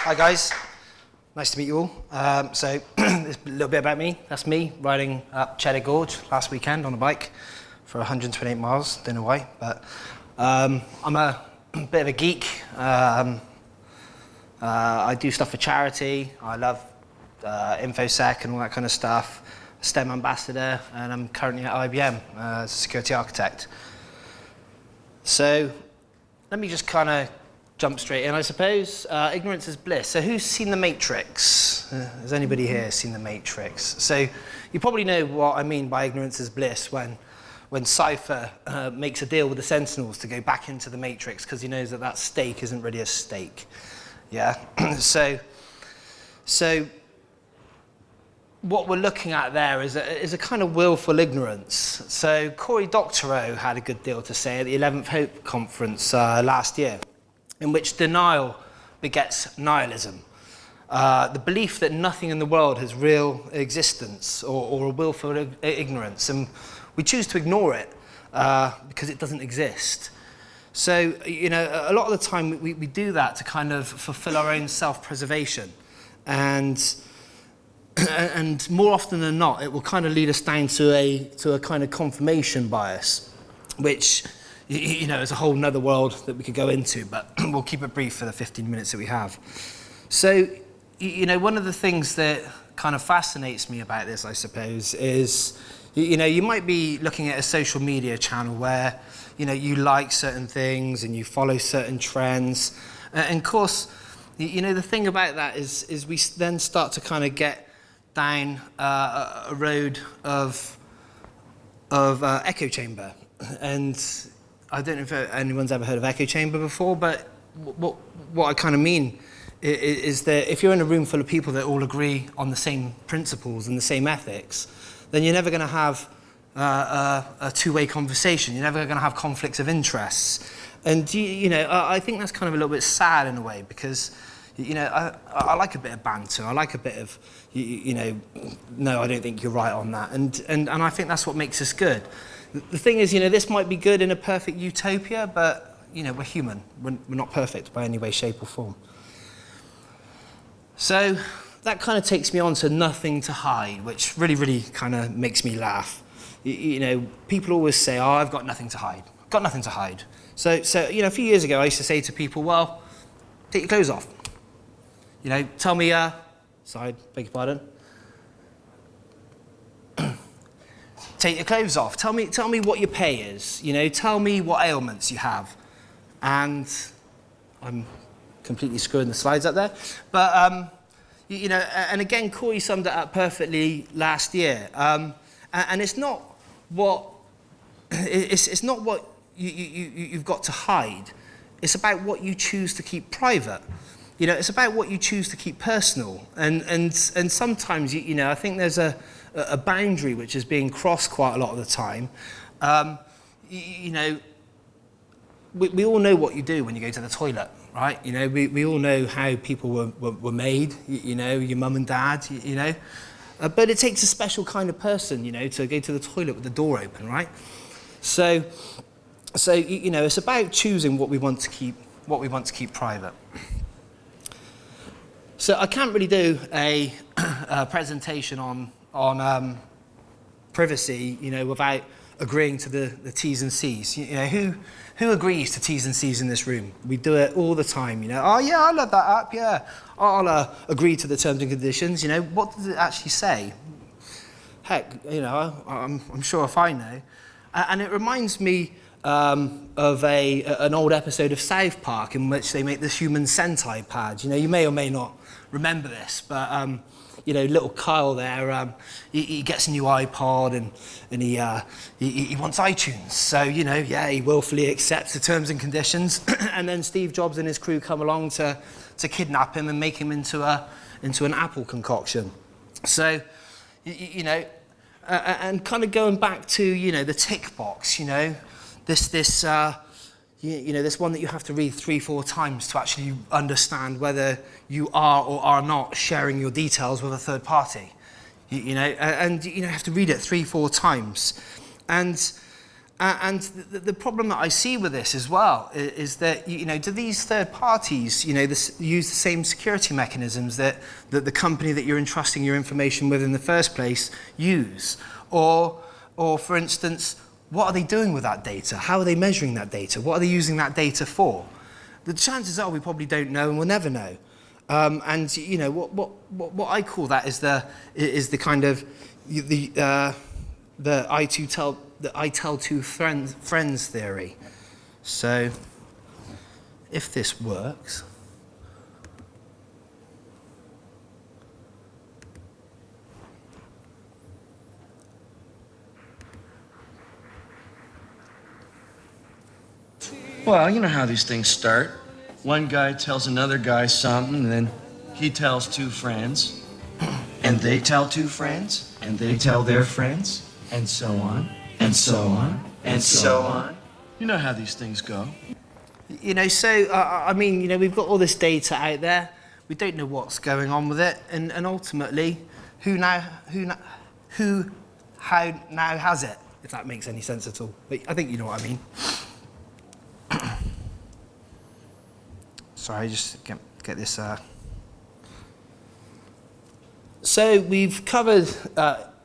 Hi guys, nice to meet you all. So a little bit about me. That's me riding up Cheddar Gorge last weekend on a bike for 128 miles. Don't know why, but I'm a bit of a geek. I do stuff for charity. I love InfoSec and all that kind of stuff. STEM ambassador, and I'm currently at IBM as a security architect. So let me just kind of jump straight in, I suppose. Ignorance is bliss. So who's seen The Matrix? Has anybody here seen The Matrix? So you probably know what I mean by ignorance is bliss when Cypher makes a deal with the Sentinels to go back into the Matrix because he knows that that steak isn't really a steak. Yeah. So what we're looking at there is a kind of willful ignorance. So Cory Doctorow had a good deal to say at the 11th Hope conference last year, in which denial begets nihilism. The belief that nothing in the world has real existence or a willful ignorance, and we choose to ignore it because it doesn't exist. So, you know, a lot of the time we do that to kind of fulfill our own self-preservation. And more often than not, it will kind of lead us down to a kind of confirmation bias, which, you know, is a whole nother world that we could go into, but we'll keep it brief for the 15 minutes that we have. So, you know, one of the things that kind of fascinates me about this, I suppose, is, you know, you might be looking at a social media channel where, you know, you like certain things and you follow certain trends. And of course, you know, the thing about that is we then start to kind of get down a road of echo chamber. And I don't know if anyone's ever heard of echo chamber before, but what I kind of mean is that if you're in a room full of people that all agree on the same principles and the same ethics, then you're never going to have a two-way conversation. You're never going to have conflicts of interests. And, you know, I think that's kind of a little bit sad in a way because, you know, I like a bit of banter. I like a bit of, you know, no, I don't think you're right on that. And I think that's what makes us good. The thing is, you know, this might be good in a perfect utopia, but, you know, we're human. We're not perfect by any way, shape or form. So that kind of takes me on to nothing to hide, which really, really kind of makes me laugh. You know, people always say, oh, I've got nothing to hide. I've got nothing to hide. So, you know, a few years ago, I used to say to people, well, take your clothes off. You know, tell me, sorry, beg your pardon. Take your clothes off. Tell me what your pay is. You know, tell me what ailments you have. And I'm completely screwing the slides up there. But, you know, and again, Cory summed it up perfectly last year. And it's not what you've got to hide. It's about what you choose to keep private. You know, it's about what you choose to keep personal. And sometimes, you know, I think there's a boundary which is being crossed quite a lot of the time. You know, we all know what you do when you go to the toilet, right? You know, we all know how people were made, you know, your mum and dad, you know. But it takes a special kind of person, you know, to go to the toilet with the door open, right? So you know, it's about choosing what we want to keep private. So I can't really do a presentation on privacy, you know, without agreeing to the T's and C's. You know, who agrees to T's and C's in this room? We do it all the time, you know. Oh yeah, I love that app, yeah. I'll agree to the terms and conditions, you know. What does it actually say? Heck, you know, I'm sure if I know. And it reminds me of an old episode of South Park in which they make this human centipede pad. You know, you may or may not remember this, but you know, little Kyle there, he gets a new iPod and he wants iTunes. So, you know, yeah, he willfully accepts the terms and conditions. And then Steve Jobs and his crew come along to kidnap him and make him into an Apple concoction. So, you know, and kind of going back to, you know, the tick box, you know, this you know, this one that you have to read 3-4 times to actually understand whether you are or are not sharing your details with a third party. You know, and you know, you have to read it 3-4 times. And And the problem that I see with this as well is that, do these third parties, use the same security mechanisms that the company that you're entrusting your information with in the first place use? Or for instance, what are they doing with that data? How are they measuring that data? What are they using that data for? The chances are we probably don't know and we'll never know. What I call that is the kind of the I tell two friends theory. So if this works, well, you know how these things start. One guy tells another guy something, and then he tells two friends, and they tell two friends, and they tell their friends, and so on, and so on, and so on. You know how these things go. We've got all this data out there. We don't know what's going on with it, and ultimately, who now has it? If that makes any sense at all. But I think you know what I mean. Sorry, just get this. So we've covered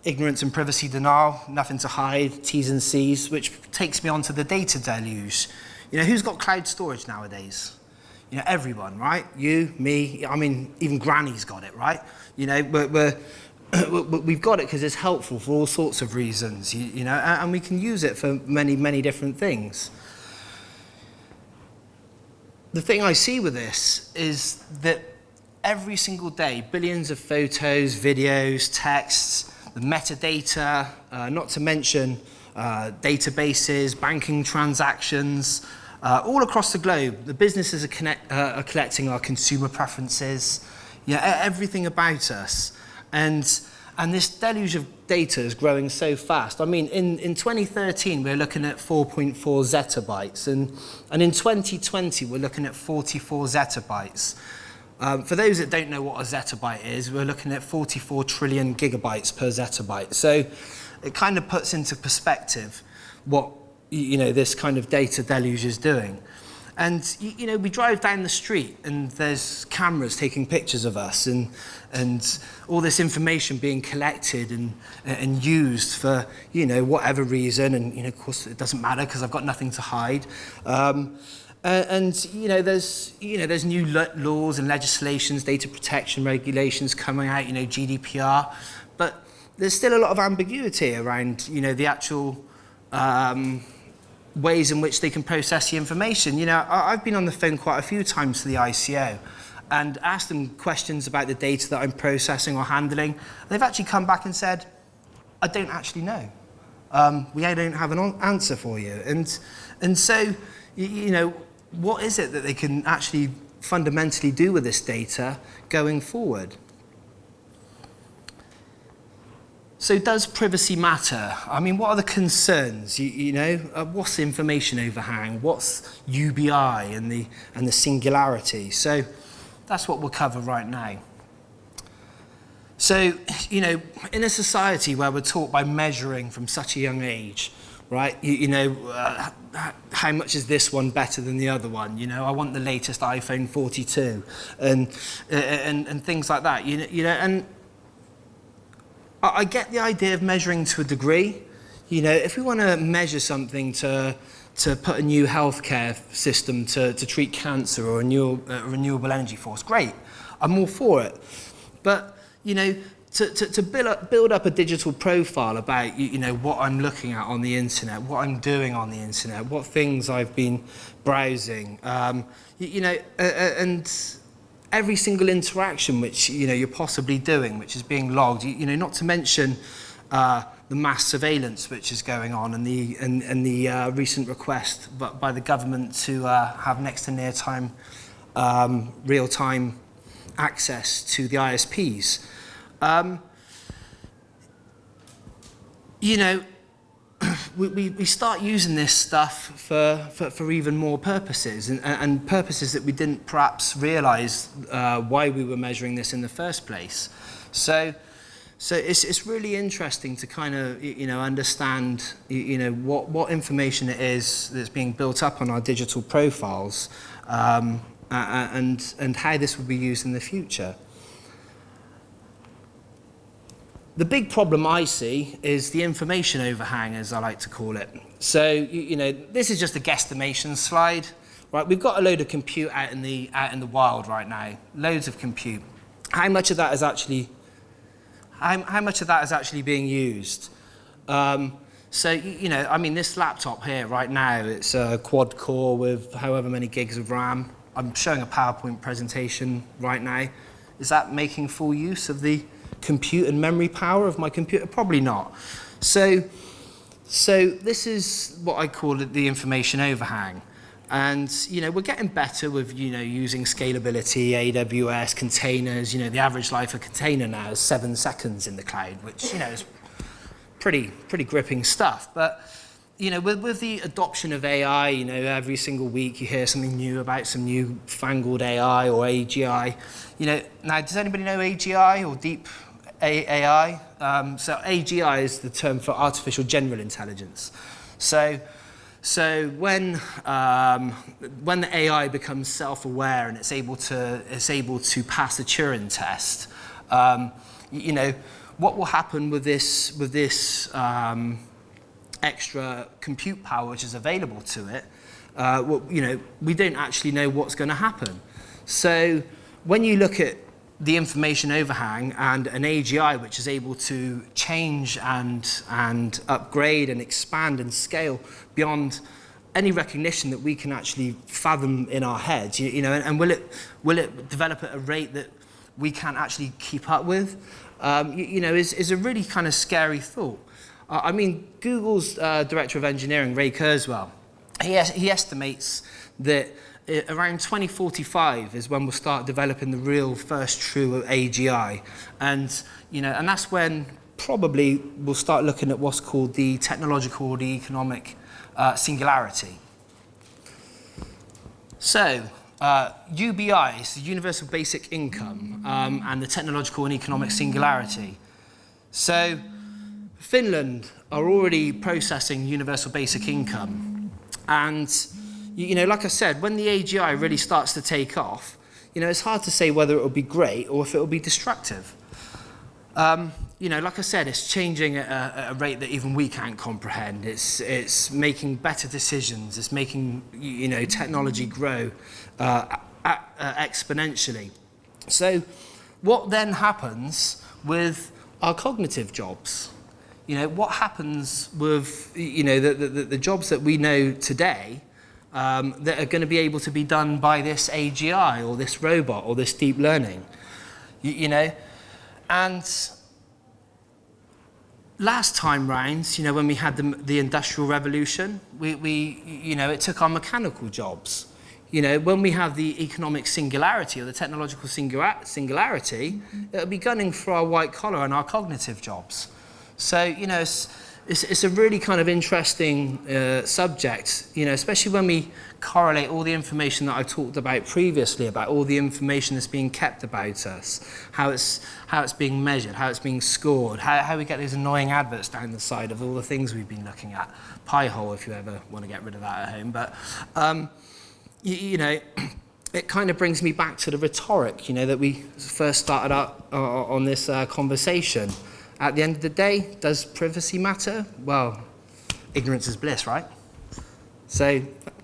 ignorance and privacy denial, nothing to hide, T's and C's, which takes me on to the data deluge. Who's got cloud storage nowadays? Everyone, right? You, me, even Granny's got it, right? We've got it because it's helpful for all sorts of reasons, and we can use it for many, many different things. The thing I see with this is that every single day, billions of photos, videos, texts, the metadata, not to mention databases, banking transactions, all across the globe. The businesses are collecting our consumer preferences, everything about us. And this deluge of data is growing so fast. In 2013, we're looking at 4.4 zettabytes, and in 2020, we're looking at 44 zettabytes. For those that don't know what a zettabyte is, we're looking at 44 trillion gigabytes per zettabyte. So it kind of puts into perspective what this kind of data deluge is doing. And we drive down the street and there's cameras taking pictures of us and all this information being collected and used for whatever reason. And of course it doesn't matter because I've got nothing to hide. There's new laws and legislations, data protection regulations coming out, GDPR, but there's still a lot of ambiguity around the actual ways in which they can process the information. I've been on the phone quite a few times to the ICO and asked them questions about the data that I'm processing or handling. They've actually come back and said, I don't actually know. We don't have an answer for you. And so, what is it that they can actually fundamentally do with this data going forward? So does privacy matter? What are the concerns? What's the information overhang? What's UBI and the singularity? So that's what we'll cover right now. So, in a society where we're taught by measuring from such a young age, right? How much is this one better than the other one? I want the latest iPhone 42 and things like that. And I get the idea of measuring to a degree. If we want to measure something to put a new healthcare system to treat cancer or a renewable energy force, great. I'm all for it. But, to build up a digital profile about, what I'm looking at on the internet, what I'm doing on the internet, what things I've been browsing, and every single interaction which you're possibly doing, which is being logged, not to mention the mass surveillance which is going on and the recent request by the government to have next to near time real-time access to the ISPs. We start using this stuff for even more purposes and purposes that we didn't perhaps realize why we were measuring this in the first place. So So it's really interesting to kind of, understand, what information it is that's being built up on our digital profiles, and how this will be used in the future. The big problem I see is the information overhang, as I like to call it. So, this is just a guesstimation slide, right? We've got a load of compute out in the wild right now, loads of compute. How much of that is actually being used? This laptop here right now, it's a quad core with however many gigs of RAM. I'm showing a PowerPoint presentation right now. Is that making full use of the compute and memory power of my computer? Probably not. So this is what I call it, the information overhang. And, we're getting better with, using scalability, AWS, containers. The average life of a container now is 7 seconds in the cloud, which, is pretty gripping stuff. But, with the adoption of AI, every single week you hear something new about some new fangled AI or AGI. Now, does anybody know AGI or deep AI? So AGI is the term for artificial general intelligence. So when the AI becomes self-aware and it's able to pass a Turing test, what will happen with this extra compute power which is available to it? We don't actually know what's going to happen. So when you look at the information overhang and an AGI which is able to change and upgrade and expand and scale beyond any recognition that we can actually fathom in our heads, and will it develop at a rate that we can't actually keep up with, is a really kind of scary thought. Google's Director of Engineering, Ray Kurzweil, he estimates that around 2045 is when we'll start developing the real first true AGI. And that's when probably we'll start looking at what's called the technological or the economic singularity. So, UBI is the Universal Basic Income, and the technological and economic singularity. So, Finland are already processing universal basic income. And like I said, when the AGI really starts to take off, it's hard to say whether it will be great or if it will be destructive. Like I said, it's changing at a rate that even we can't comprehend. It's making better decisions. It's making, technology grow exponentially. So what then happens with our cognitive jobs? What happens with, the jobs that we know today that are going to be able to be done by this AGI or this robot or this deep learning, and last time round, when we had the Industrial Revolution, it took our mechanical jobs. When we have the economic singularity or the technological singularity, it'll be gunning for our white collar and our cognitive jobs. So, it's a really kind of interesting subject, especially when we correlate all the information that I talked about previously, about all the information that's being kept about us, how it's being measured, how it's being scored, how we get those annoying adverts down the side of all the things we've been looking at. Pi-hole, if you ever want to get rid of that at home. But, it kind of brings me back to the rhetoric, that we first started out on this conversation. At the end of the day, does privacy matter? Well, ignorance is bliss, right? So,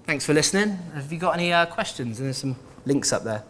thanks for listening. Have you got any questions? And there's some links up there.